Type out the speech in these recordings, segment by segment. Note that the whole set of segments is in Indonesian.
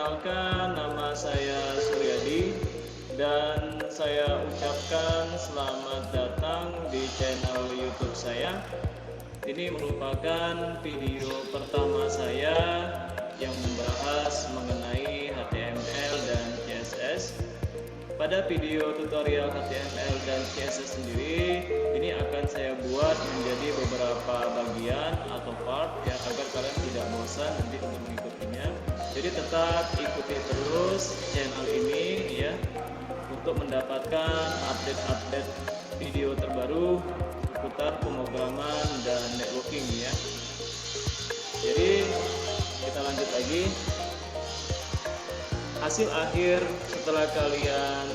Perkenalkan, nama saya Suryadi dan saya ucapkan selamat datang di channel YouTube saya. Ini merupakan video pertama saya yang membahas mengenai HTML dan CSS. Pada video tutorial HTML dan CSS sendiri, ini akan saya buat menjadi beberapa bagian atau part ya, agar kalian tidak bosan nanti untuk mengikutinya. Jadi tetap ikuti terus channel ini ya, untuk mendapatkan update-update video terbaru seputar pemrograman dan networking ya. Jadi kita lanjut lagi. Hasil akhir setelah kalian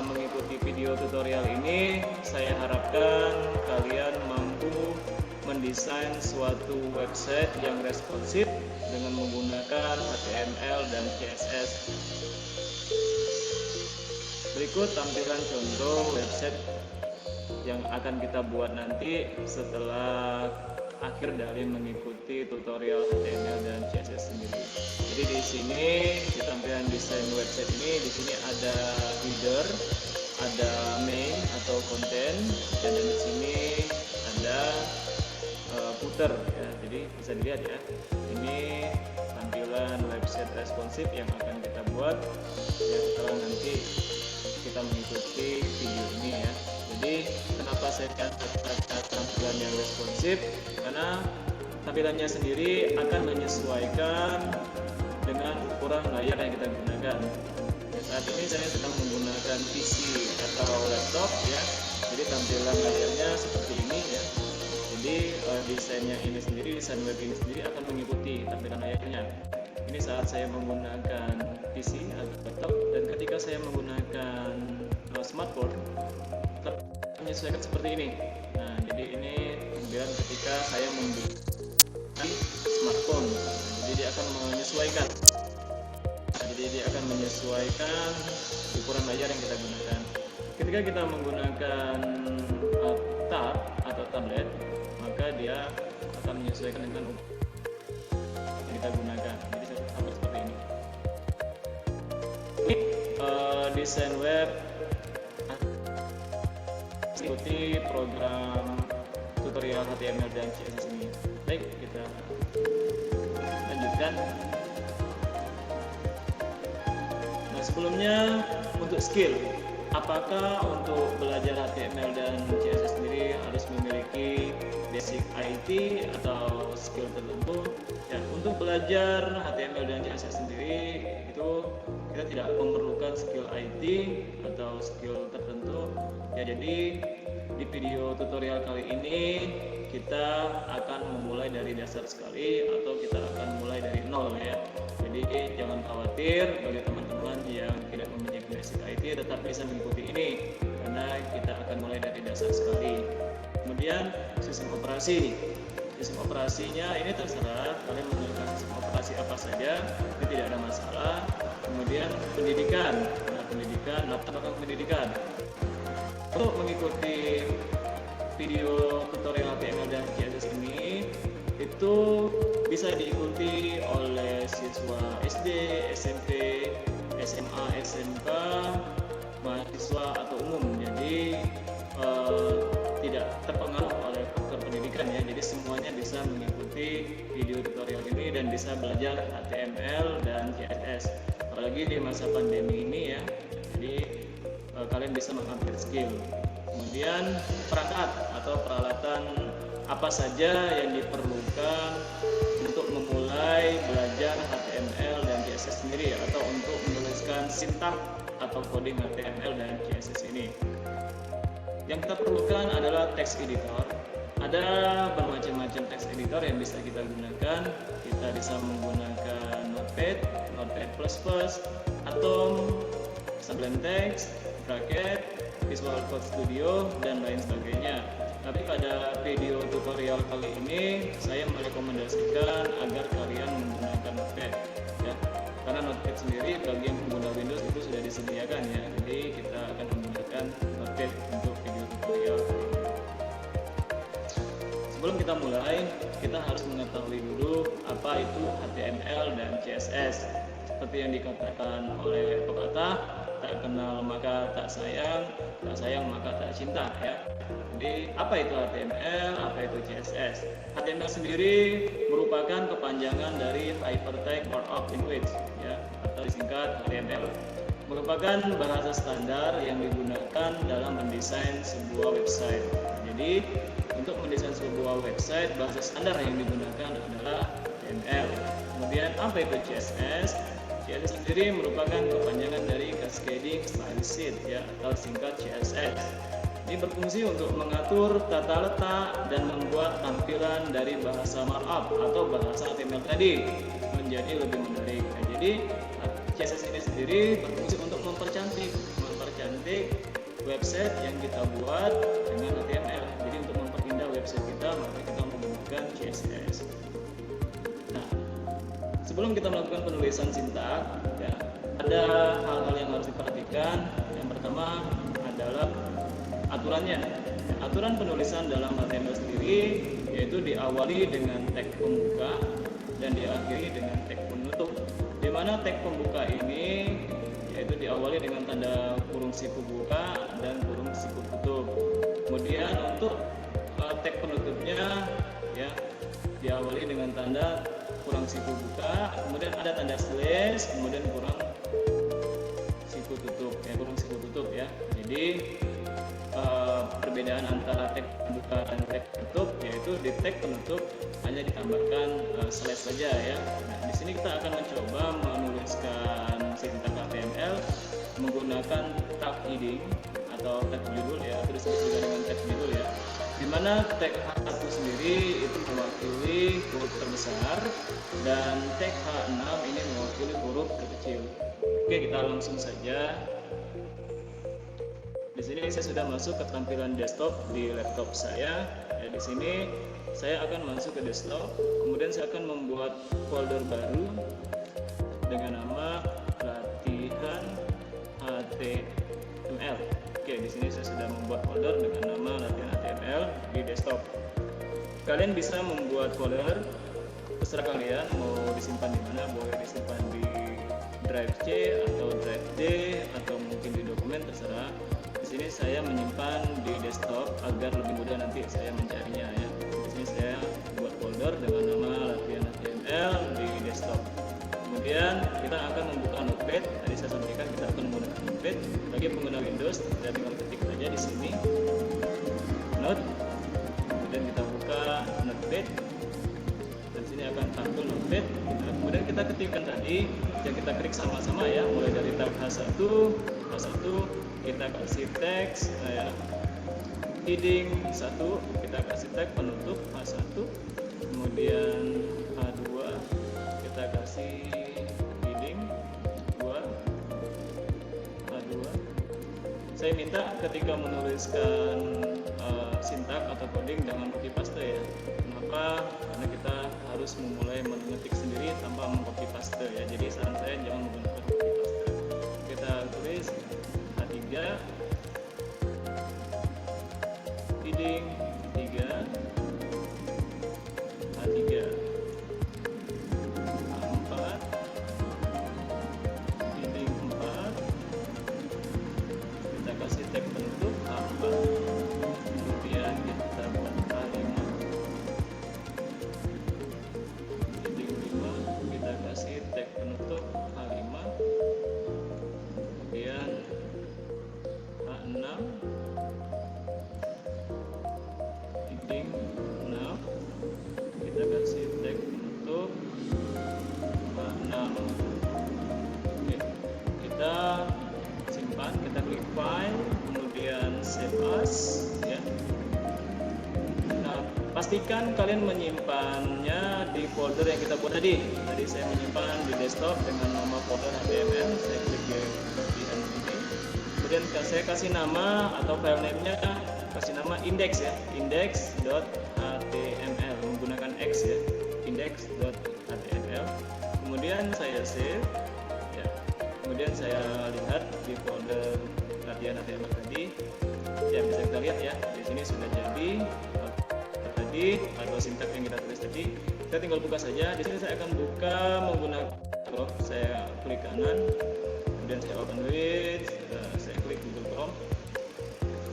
mengikuti video tutorial ini, saya harapkan kalian mampu mendesain suatu website yang responsif dengan menggunakan HTML dan CSS. Berikut tampilan contoh website yang akan kita buat nanti setelah akhir dari mengikuti tutorial HTML dan CSS sendiri. Jadi di sini di tampilan desain website ini, di sini ada header, ada main atau konten, dan di sini ada footer ya. Jadi bisa dilihat ya, ini tampilan website responsif yang akan kita buat ya setelah nanti kita mengikuti video ini ya. Jadi kenapa saya katakan tampilan yang responsif? Karena tampilannya sendiri akan menyesuaikan dengan ukuran layar yang kita gunakan. Ya, saat ini saya sedang menggunakan PC atau laptop ya. Jadi tampilan layarnya seperti ini ya. Jadi desainnya ini sendiri, desain web ini sendiri akan mengikuti tampilan layarnya. Ini saat saya menggunakan PC atau laptop, dan ketika saya menggunakan smartphone menyesuaikan seperti ini. Nah, jadi ini tampilan ketika saya membuka smartphone. Jadi dia akan menyesuaikan. Jadi dia akan menyesuaikan ukuran layar yang kita gunakan. Ketika kita menggunakan tab atau tablet, maka dia akan menyesuaikan dengan ukuran yang kita gunakan. Jadi sama seperti ini. Ini desain web ikuti program tutorial HTML dan CSS ini. Baik, kita lanjutkan. Nah, sebelumnya untuk skill, apakah untuk belajar HTML dan CSS sendiri harus memiliki basic IT atau skill tertentu? Ya, untuk belajar HTML dan CSS sendiri itu kita tidak memerlukan skill IT atau skill tertentu. Ya, jadi di video tutorial kali ini kita akan memulai dari dasar sekali, atau kita akan mulai dari nol ya. Jadi jangan khawatir bagi teman-teman yang tidak memiliki basic IT, tetap bisa mengikuti ini karena kita akan mulai dari dasar sekali. Kemudian sistem operasi. Sistem operasinya ini terserah kalian menggunakan sistem operasi apa saja, ini tidak ada masalah. Kemudian pendidikan. Nah, pendidikan, latar belakang pendidikan. Untuk mengikuti video tutorial HTML dan CSS ini itu bisa diikuti oleh siswa SD, SMP, SMA, SMK, mahasiswa atau umum. Jadi tidak terpengaruh oleh faktor pendidikan ya. Jadi semuanya bisa mengikuti video tutorial ini dan bisa belajar HTML dan CSS. Apalagi di masa pandemi ini ya. Jadi kalian bisa mengupgrade skill. Kemudian perangkat atau peralatan apa saja yang diperlukan untuk memulai belajar HTML dan CSS sendiri, atau untuk menuliskan sintaks atau coding HTML dan CSS ini. Yang kita perlukan adalah text editor. Ada bermacam-macam text editor yang bisa kita gunakan. Kita bisa menggunakan Notepad, Notepad++, Atom, Sublime Text, Bracket, Visual Code Studio, dan lain sebagainya. Tapi pada video tutorial kali ini saya merekomendasikan agar kalian menggunakan Notepad ya. Karena Notepad sendiri bagi yang pengguna Windows itu sudah disediakan ya. Jadi kita akan menggunakan Notepad untuk video tutorial kali ini. Sebelum kita mulai, kita harus mengetahui dulu apa itu HTML dan CSS. seperti yang dikatakan oleh pepatah, tak kenal maka tak sayang maka tak cinta ya. Jadi apa itu HTML, apa itu CSS? HTML sendiri merupakan kepanjangan dari Hypertext Markup Language ya, atau disingkat HTML. Merupakan bahasa standar yang digunakan dalam mendesain sebuah website. Jadi untuk mendesain sebuah website, bahasa standar yang digunakan adalah HTML. Kemudian apa itu CSS? CSS sendiri merupakan kepanjangan dari Cascading Style Sheet ya, atau singkat CSS. Ini berfungsi untuk mengatur tata letak dan membuat tampilan dari bahasa markup atau bahasa HTML tadi menjadi lebih menarik. Nah, jadi CSS ini sendiri berfungsi untuk mempercantik website yang kita buat dengan HTML. Jadi untuk memperindah website kita, maka kita menggunakan CSS. Nah, sebelum kita melakukan penulisan sintak, ya, ada hal-hal yang harus diperhatikan. Yang pertama adalah aturannya. Aturan penulisan dalam HTML sendiri yaitu diawali dengan tag pembuka dan diakhiri dengan tag penutup. Di mana tag pembuka ini yaitu diawali dengan tanda kurung siku buka dan kurung siku tutup. Kemudian untuk tag penutupnya ya diawali dengan tanda kurung siku buka, kemudian ada tanda slash, kemudian kurung siku tutup ya. Jadi perbedaan antara tag pembuka dan tag penutup yaitu di tag penutup hanya ditambahkan slash saja ya. Nah, di sini kita akan mencoba menuliskan sintak HTML menggunakan tag heading atau tag judul ya, atau disebut juga dengan tag judul ya. Di mana tag H1 sendiri itu mewakili huruf terbesar dan tag H6 ini mewakili huruf terkecil. Oke, kita langsung saja. Di sini saya sudah masuk ke tampilan desktop di laptop saya. Ya, di sini saya akan masuk ke desktop, kemudian saya akan membuat folder baru dengan nama latihan HTML. Oke, di sini saya sudah membuat folder dengan nama latihan HTML di desktop. Kalian bisa membuat folder terserah kalian mau disimpan di mana, boleh disimpan di drive C atau drive D atau mungkin di dokumen, terserah. Di sini saya menyimpan di desktop agar lebih mudah nanti saya mencarinya ya. Di sini saya buat folder dengan nama latihan HTML di desktop. Kemudian kita akan membuka Notepad. Tadi saya sampaikan kita akan menggunakan Notepad. Bagi pengguna Windows, kita tinggal ketik saja di sini Note. Kemudian kita buka Notepad. Dan sini akan tampil Notepad. Nah, kemudian kita ketikkan tadi yang kita klik sama-sama ya, mulai dari tab H1 kita kasih teks ya, heading 1, kita kasih tag penutup H1, kemudian H2 kita kasih heading 2, H2. Saya minta ketika menuliskan sintak atau coding jangan copy paste ya. Kenapa? Karena kita harus memulai mengetik sendiri tanpa mengcopy paste ya. Jadi saran saya jangan menggunakan copy paste. Kita tulis H3, heading 3, H3, H4, heading 4, kita kasih tag penutup H4, kemudian kita buat H5, heading 5, kita kasih tag penutup H5, kemudian H6, heading 6, kita kasih tag penutup H6. Oke, kita simpan, kita klik file, kemudian save as ya. Nah, pastikan kalian menyimpannya di folder yang kita buat tadi. Tadi saya menyimpan di desktop dengan nama folder HTML. Saya klik di bagian ini. Kemudian saya kasih nama atau file name-nya, kasih nama index ya, index.html menggunakan x ya, index.html. Kemudian saya save ya. Kemudian saya lihat di folder latihan HTML tadi. Ya, bisa kita lihat ya, di sini sudah jadi tadi atau sintak yang kita tulis tadi. Saya tinggal buka saja. Di sini saya akan buka menggunakan Chrome, saya klik kanan, kemudian saya open with, saya klik Google Chrome.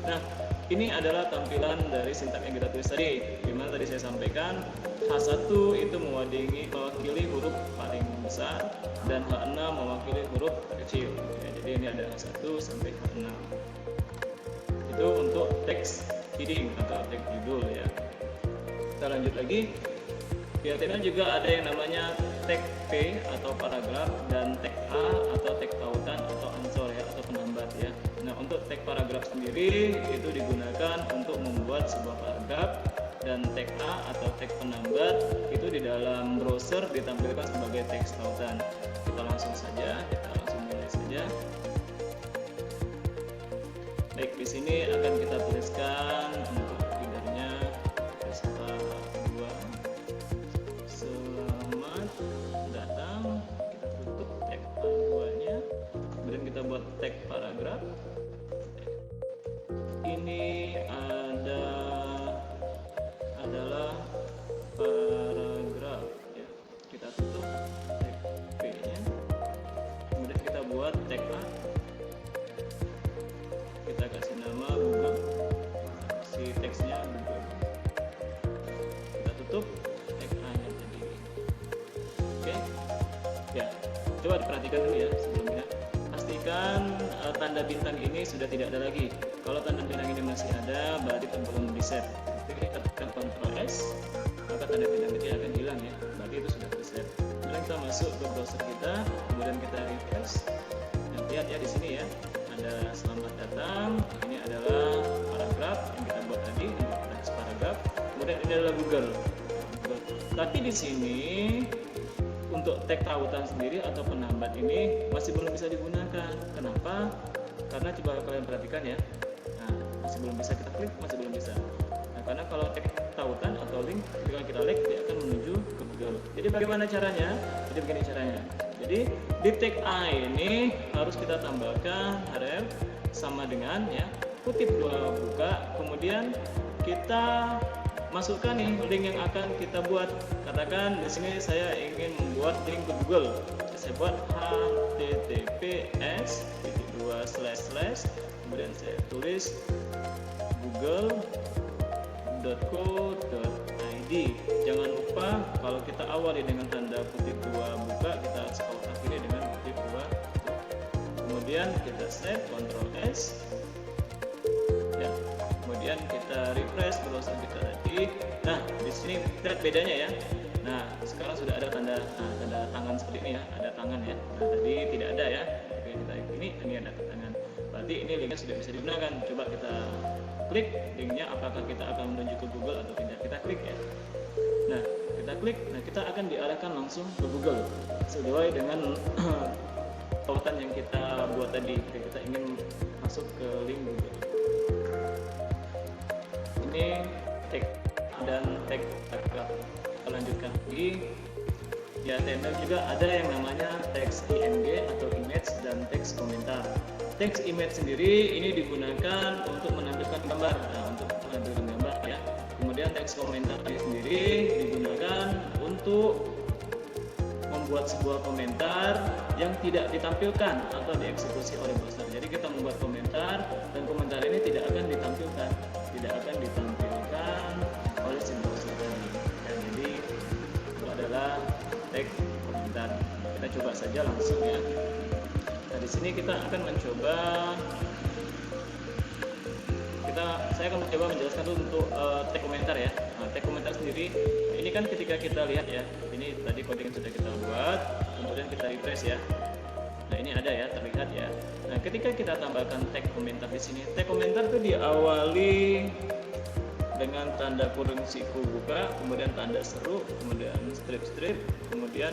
Nah, ini adalah tampilan dari sintaks yang kita tulis tadi, dimana tadi saya sampaikan H1 itu mewakili huruf paling besar dan H6 mewakili huruf kecil. Ya, jadi ini ada H1 sampai H6. Itu untuk teks heading atau teks judul ya. Kita lanjut lagi. Di HTML juga ada yang namanya tag P atau paragraf dan tag A atau tag tautan atau answer ya, atau penambat ya. Nah, untuk tag paragraf sendiri itu digunakan untuk membuat sebuah paragraf, dan tag A atau tag penambat itu di dalam browser ditampilkan sebagai teks tautan. Kita langsung mulai saja. Baik, di sini akan kita tuliskan untuk readernya Vespa 2. Selamat datang. Kita tutup tag A2-nya. Kemudian kita buat tag paragraf. Ini adalah paragraf ya. Kita tutup tag P-nya. Kemudian kita buat tag A. Kita kasih nama Google, si teksnya Google. Kita tutup tag A-nya tadi. Oke, ya. Coba diperhatikan dulu ya sebelumnya. Pastikan tanda bintang ini sudah tidak ada lagi. Kalau tanda bintang ini masih ada, berarti belum di-set. Ketika kita tekan Ctrl S, maka tanda bintang ini akan hilang ya. Berarti itu sudah di-set. Kemudian kita masuk ke browser kita, kemudian kita refresh. Dan lihat ya di sini ya. Ada selamat datang, ini adalah paragraf yang kita buat tadi untuk teks paragraf. Kemudian ini adalah Google. Tapi di sini untuk tag tautan sendiri atau penambat ini masih belum bisa digunakan. Kenapa? Karena coba kalian perhatikan ya. Nah, masih belum bisa kita klik, masih belum bisa. Nah, karena kalau tag tautan atau link ketika kita klik dia akan menuju ke Google. Jadi bagaimana caranya? Jadi begini caranya. Jadi di tag A ini harus kita tambahkan href sama dengan ya kutip dua buka, kemudian kita masukkan nih link yang akan kita buat. Katakan di sini saya ingin membuat link ke Google. Saya buat https:// kemudian saya tulis google.co.id. Jangan lupa kalau kita awali dengan tanda kutip dua buka, kita harus akhiri dengan kutip dua. Kemudian kita save, Ctrl S. Ya, kemudian kita refresh browser kita tadi. Nah, di sini lihat bedanya ya. Nah, sekarang sudah ada tanda tangan seperti ini ya, ada tangan ya. Nah, tadi tidak ada ya. Oke, kita ini ada tangan. Berarti ini linknya sudah bisa digunakan. Coba kita klik linknya, apakah kita akan menuju ke Google atau tidak. Kita klik ya. Nah, kita klik, nah kita akan diarahkan langsung ke Google sesuai dengan tautan yang kita buat tadi. Kita ingin masuk ke link Google. Ini tag dan tag paragraf. Kita lanjutkan lagi. Di HTML juga ada yang namanya teks img atau image dan teks komentar. Teks image sendiri ini digunakan untuk menampilkan gambar. Nah, untuk menampilkan gambar ya. Kemudian teks komentar sendiri digunakan untuk membuat sebuah komentar yang tidak ditampilkan atau dieksekusi oleh browser. Jadi kita membuat komentar dan komentar ini tidak akan ditampilkan oleh si browser tadi. Dan jadi itu adalah teks komentar. Kita coba saja langsung ya. Nah, di sini kita akan mencoba. Saya akan mencoba menjelaskan dulu untuk tag komentar ya. Nah, tag komentar sendiri ini kan ketika kita lihat ya, ini tadi coding sudah kita buat, kemudian kita refresh ya. Nah, ini ada ya, terlihat ya. Nah, ketika kita tambahkan tag komentar di sini, tag komentar itu diawali dengan tanda kurung siku buka, kemudian tanda seru, kemudian strip, kemudian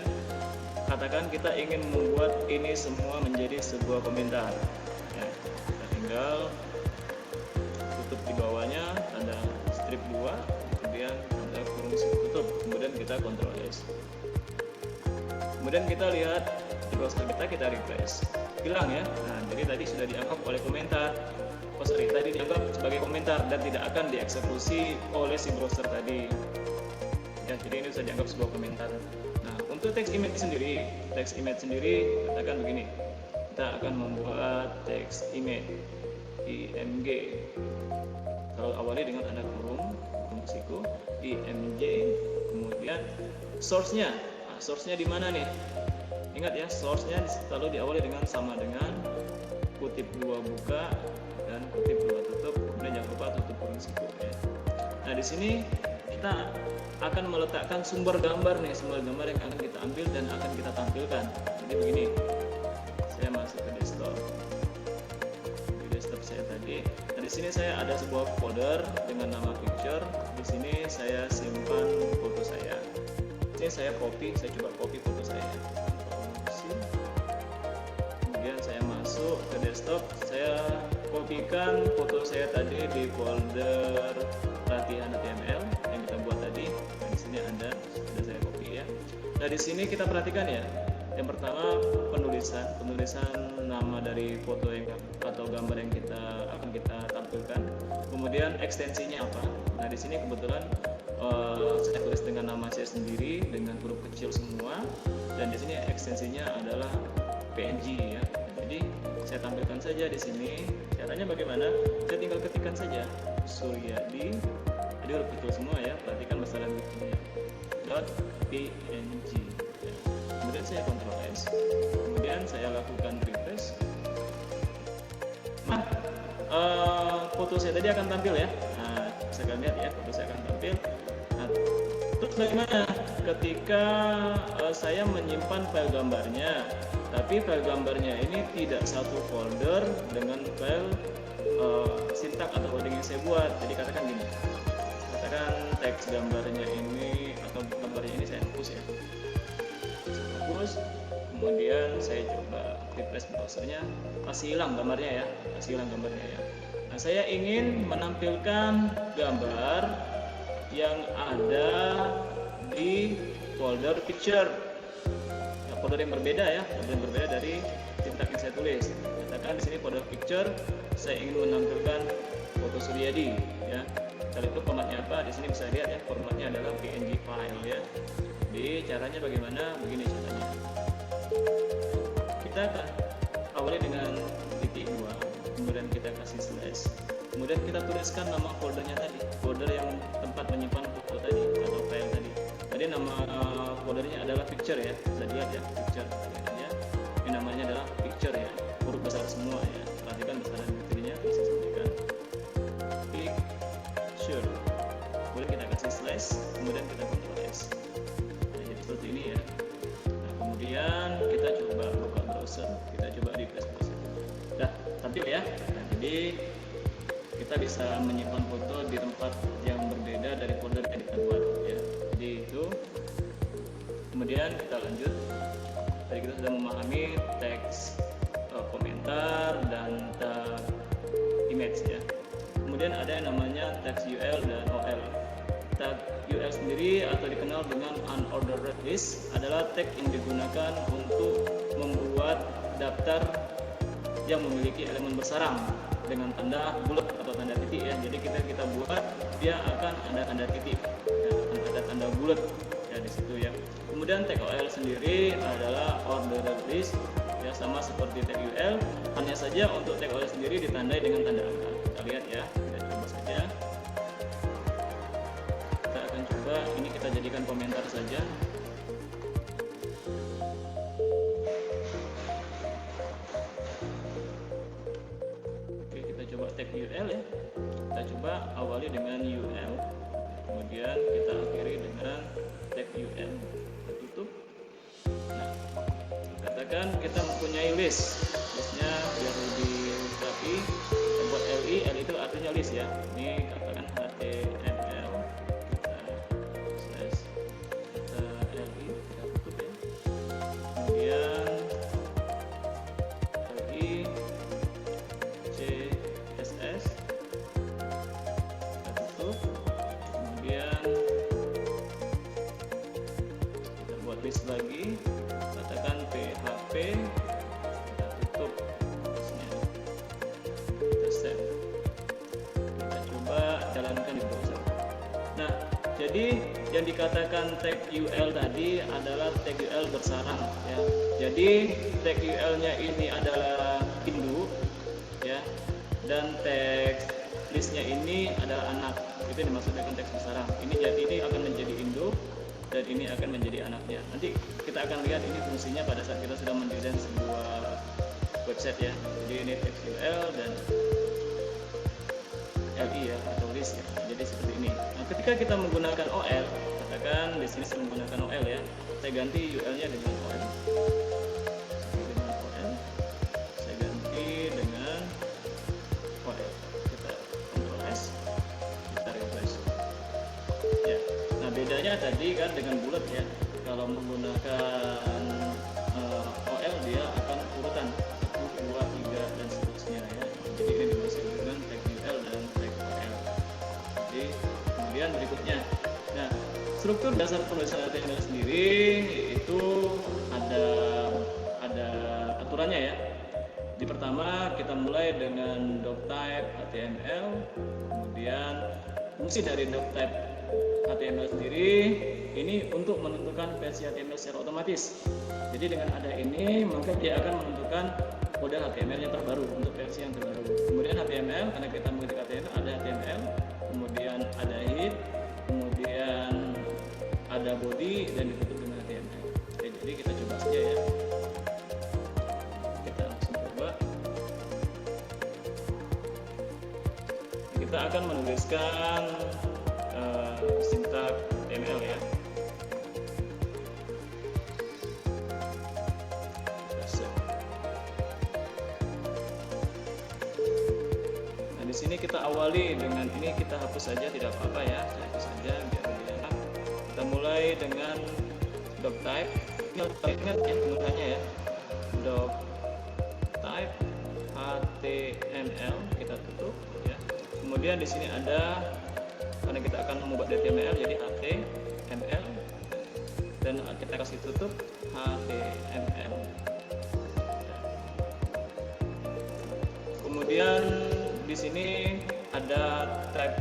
katakan kita ingin membuat ini semua menjadi sebuah komentar. Ya, kita tinggal tutup di bawahnya tanda strip 2, kemudian tanda kurung siku tutup, kemudian kita Ctrl S. Kemudian kita lihat di browser kita refresh, hilang ya. Nah, jadi tadi sudah dianggap oleh komentar. Tadi dianggap sebagai komentar dan tidak akan dieksekusi oleh si browser tadi. Ya, jadi ini sudah dianggap sebuah komentar. Nah, untuk text image sendiri katakan begini, kita akan membuat text image img, kalau awali dengan tanda kurung siku img, kemudian source-nya. Nah, source-nya di mana nih? Ingat ya, source-nya selalu diawali dengan sama dengan kutip 2 buka dan kutip 2 tutup, kemudian jangan lupa tutup kurung siku ya. Nah, di sini kita akan meletakkan sumber gambar nih, sumber gambar yang akan kita ambil dan akan kita tampilkan. Jadi begini, saya masuk ke desktop. Di desktop saya tadi. Nah, di sini saya ada sebuah folder dengan nama picture. Di sini saya simpan foto saya. Ini saya coba copy foto saya. Kemudian saya masuk ke desktop, saya kopikan foto saya tadi di folder latihan HTML yang kita buat tadi. Nah, di sini sudah saya copy ya. Nah, di sini kita perhatikan ya. Yang pertama penulisan nama dari foto yang atau gambar yang akan kita tampilkan. Kemudian ekstensinya apa? Nah, di sini kebetulan saya tulis dengan nama saya sendiri dengan huruf kecil semua, dan di sini ekstensinya adalah PNG ya. Jadi saya tampilkan saja di sini. Caranya bagaimana? Saya tinggal ketikkan saja Suryadi. Jadi huruf kecil semua ya. Perhatikan masalah bukunya. .png. Ya. Kemudian saya Ctrl S. Kemudian saya lakukan refresh. Nah, foto saya tadi akan tampil ya. Nah, bisa kalian lihat ya, foto saya akan tampil. Nah, terus bagaimana ketika saya menyimpan file gambarnya, tapi file gambarnya ini tidak satu folder dengan file sintak atau coding yang saya buat. Jadi katakan gini, katakan teks gambarnya ini atau gambarnya ini saya hapus ya, hapus. Kemudian saya coba refresh browsernya, masih hilang gambarnya ya, Nah, saya ingin menampilkan gambar yang ada di folder picture, folder yang berbeda ya, dari sintak yang saya tulis. Katakan di sini folder picture, saya ingin menampilkan foto Suryadi ya. Kalau itu formatnya apa? Di sini bisa lihat ya, formatnya adalah PNG file ya. Jadi caranya bagaimana? Begini caranya. Kita akan awali dengan titik 2, kemudian kita kasih slash, kemudian kita tuliskan nama foldernya tadi, folder yang tempat menyimpan foto tadi atau file tadi. Tadi nama foldernya adalah picture ya, bisa dilihat ya, picture ya. Ini namanya adalah picture ya, huruf besar semua ya. Perhatikan besaran detailnya, bisa sampaikan picture. Kemudian kita kasih slash, kemudian kita Ctrl S. Nah, jadi seperti ini ya. Nah, kemudian kita coba buka browser, kita coba refresh browser. Dah tampil ya. Nah, jadi kita bisa menyimpan foto di tempat yang berbeda dari folder yang kita buat ya. Jadi itu. Kemudian kita lanjut. Tadi kita sudah memahami teks, komentar, dan tag image ya. Kemudian ada yang namanya teks UL dan OL. Tag UL sendiri atau dikenal dengan unordered list adalah tag yang digunakan untuk membuat daftar yang memiliki elemen bersarang dengan tanda bulat atau tanda titik ya. Jadi kita buat, dia akan ada tanda titik ya, akan ada tanda bulat ya di situ ya. Kemudian tag OL sendiri adalah ordered list ya, sama seperti tag UL, hanya saja untuk tag OL sendiri ditandai dengan tanda angka. Kita lihat ya, kita coba saja. Kita akan coba, ini kita jadikan komentar saja. Oke, kita coba tag UL ya. Kita coba awali dengan UL, kemudian kita akhiri dengan tag UL. Kita tutup. Nah, katakan kita mempunyai listnya biar lebih rapi. Kita buat LI itu artinya list ya. Ini katakan HTML, kita LI, kita tutup ya. Kemudian LI CSS, kita tutup. Kemudian kita buat list lagi, katakan PHP, kita tutup listnya, kita save. Kita coba jalankan di browser. Nah, jadi yang dikatakan tag UL tadi adalah tag UL bersarang ya. Jadi tag UL-nya ini adalah induk ya, dan tag listnya ini adalah anak. Itu yang dimaksud dengan teks bersarang. Ini akan menjadi induk dan ini akan menjadi anaknya. Nanti kita akan lihat ini fungsinya pada saat kita sudah mendesain sebuah website ya. Jadi ini teks UL dan LI ya, atau list ya. Jadi seperti ini. Nah, ketika kita menggunakan OL, katakan di sini saya menggunakan OL ya. Saya ganti UL-nya dengan OL. Saya ganti dengan OL. Kita Ctrl S, kita refresh. Ya. Nah, bedanya tadi kan dengan bulat ya. Kalau menggunakan OL dia akan urutan 1, 2, 3 dan seterusnya ya. Jadi ini dimaksud dengan tag UL dan tag OL. Jadi kemudian berikutnya, nah struktur dasar penulisan HTML sendiri itu ada aturannya ya. Di pertama kita mulai dengan doctype HTML, kemudian fungsi dari doctype HTML sendiri ini untuk menentukan versi HTML secara otomatis. Jadi dengan ada ini maka dia akan menentukan kode HTML yang terbaru untuk versi yang terbaru. Kemudian HTML, karena kita mengetik HTML, ada HTML, kemudian ada head, kemudian ada body dan ditutup dengan HTML. Oke, jadi kita coba saja ya. Kita langsung coba. Kita akan menuliskan sintak HTML ya. Di sini kita awali dengan ini, kita hapus saja tidak apa-apa ya, saya hapus saja biar lebih enak. Kita mulai dengan doctype. Ini ingat ya penggunaannya ya, doctype HTML, kita tutup ya. Kemudian di sini ada, karena kita akan membuat HTML jadi HTML dan kita kasih tutup HTML. Kemudian di sini ada tag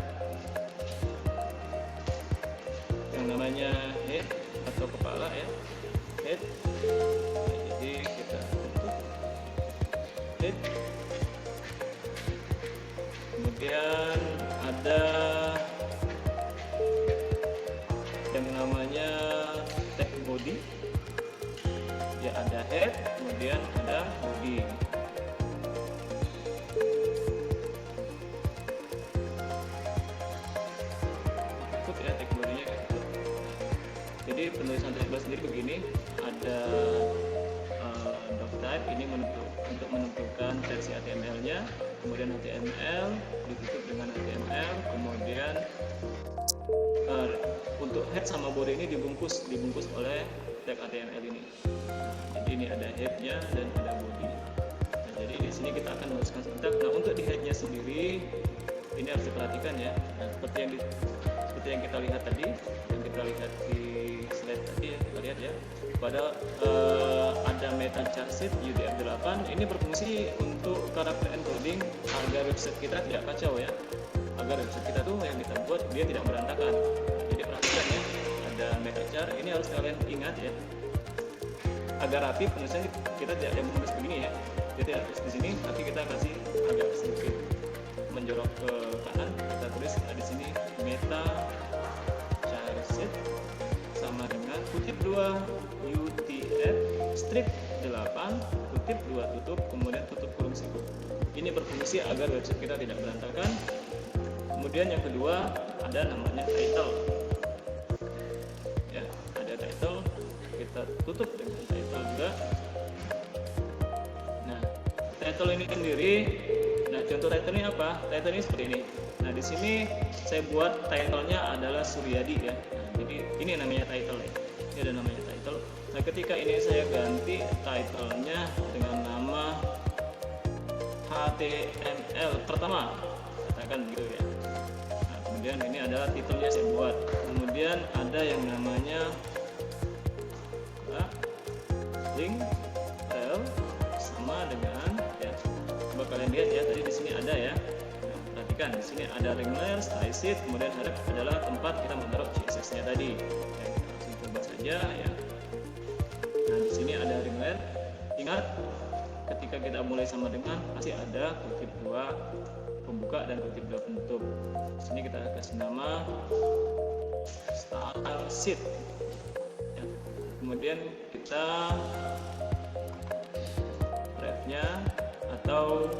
yang namanya head atau kepala ya, head. Jadi kita tutup head. Kemudian ada yang namanya tag body ya, ada head kemudian ada body. Jadi penulisan HTML sendiri begini, ada doctype ini untuk menentukan versi HTML-nya, kemudian HTML ditutup dengan HTML, kemudian untuk head sama body ini dibungkus oleh tag HTML ini. Jadi ini ada head-nya dan ada body. Nah, jadi di sini kita akan menuliskan sintak. Nah, untuk di head-nya sendiri ini harus diperhatikan ya. Nah, seperti yang kita lihat tadi, yang kita lihat di slide tadi ya, kita lihat ya, pada ada meta charset UTF-8 ini berfungsi untuk karakter encoding agar website kita tidak kacau ya, agar website kita tuh yang kita buat dia tidak berantakan. Jadi perhatikan ya, ada meta char, ini harus kalian ingat ya, agar rapi penulisannya kita tidak menulis begini ya. Jadi di sini nanti kita kasih agak sedikit menjorok ke kanan, kita tulis di sini meta charset sama dengan kutip 2 UTF strip 8 kutip 2 tutup kemudian tutup kurung siku. Ini berfungsi agar website kita tidak berantakan. Kemudian yang kedua ada namanya title ya, ada title, kita tutup dengan title juga. Nah, title ini sendiri, nah contoh title ini apa? Title ini seperti ini. Nah, di sini saya buat title-nya adalah Suryadi ya. Nah, jadi ini namanya title ya. Ini ada namanya title. Nah, ketika ini saya ganti title-nya dengan nama HTML pertama, katakan gitu ya. Nah, kemudian ini adalah titelnya saya buat. Kemudian ada yang namanya link rel sama dengan ya. Coba kalian lihat ya, tadi di sini ada ya. Nah, perhatikan di sini ada ring layer, style sheet, kemudian href adalah tempat kita menaruh CSS-nya tadi. Ya, kita langsung coba saja ya. Nah, di sini ada ring layer. Ingat, ketika kita mulai sama dengan pasti ada kutip dua pembuka dan kutip dua penutup. Di sini kita kasih nama style sheet. Ya. Kemudian kita nya atau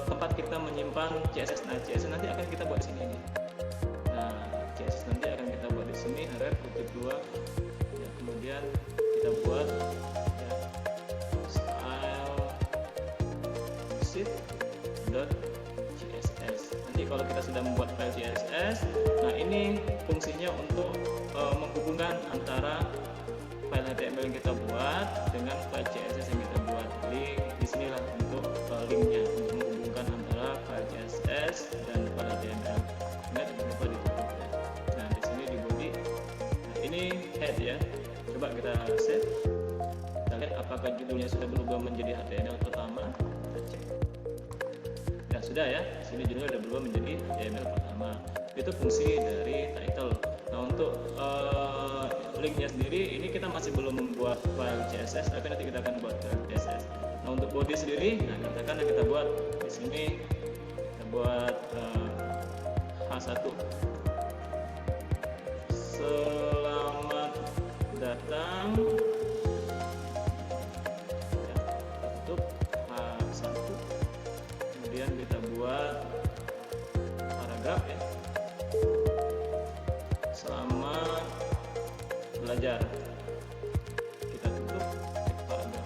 tempat kita menyimpan CSS. Nah, CSS nanti akan kita buat di sini nih. Nah, CSS nanti akan kita buat di sini, href kutip dua. Ya, kemudian kita buat ya, style sheet.css. Nanti kalau kita sudah membuat file CSS, nah ini fungsinya untuk menghubungkan antara file HTML yang kita buat dengan file CSS yang kita buat. Jadi disinilah untuk linknya untuk menghubungkan antara file CSS dan file HTML. Ingat, jangan lupa ditutup ya. Nah, di sini di body. Nah, ini head ya. Coba kita save. Kita lihat apakah judulnya sudah berubah menjadi HTML pertama. Kita cek. Ya sudah ya. Di sini judulnya sudah berubah menjadi HTML pertama. Itu fungsi dari title. Nah, untuk linknya sendiri ini kita masih belum membuat file CSS, tapi nanti kita akan buat file CSS. Nah, untuk body sendiri, nah katakan kita buat di sini, kita buat H1. Selamat datang. Ya, tutup H1. Kemudian kita buat paragraf ya. Selamat belajar. Kita tutup paragraf.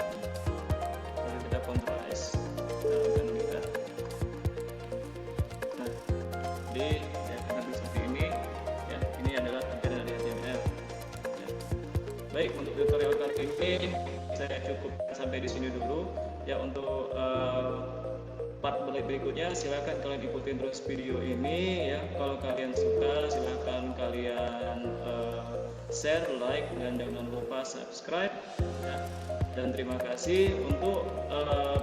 Lalu kita Ctrl S. Kita akan lihat. Nah, jadi ya, karena seperti ini ya, ini adalah tampilan dari HTML ya. Baik, untuk tutorial kali ini saya cukup sampai di sini dulu ya. Untuk part berikutnya silakan kalian ikutin terus video ini ya. Kalau kalian suka silakan kalian share, like, dan jangan lupa subscribe ya. Dan terima kasih. Untuk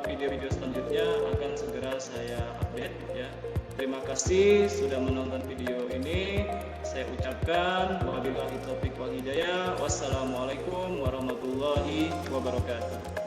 video-video selanjutnya akan segera saya update ya. Terima kasih sudah menonton video ini. Saya ucapkan wabillahi taufiq wal hidayah. Wassalamualaikum warahmatullahi wabarakatuh.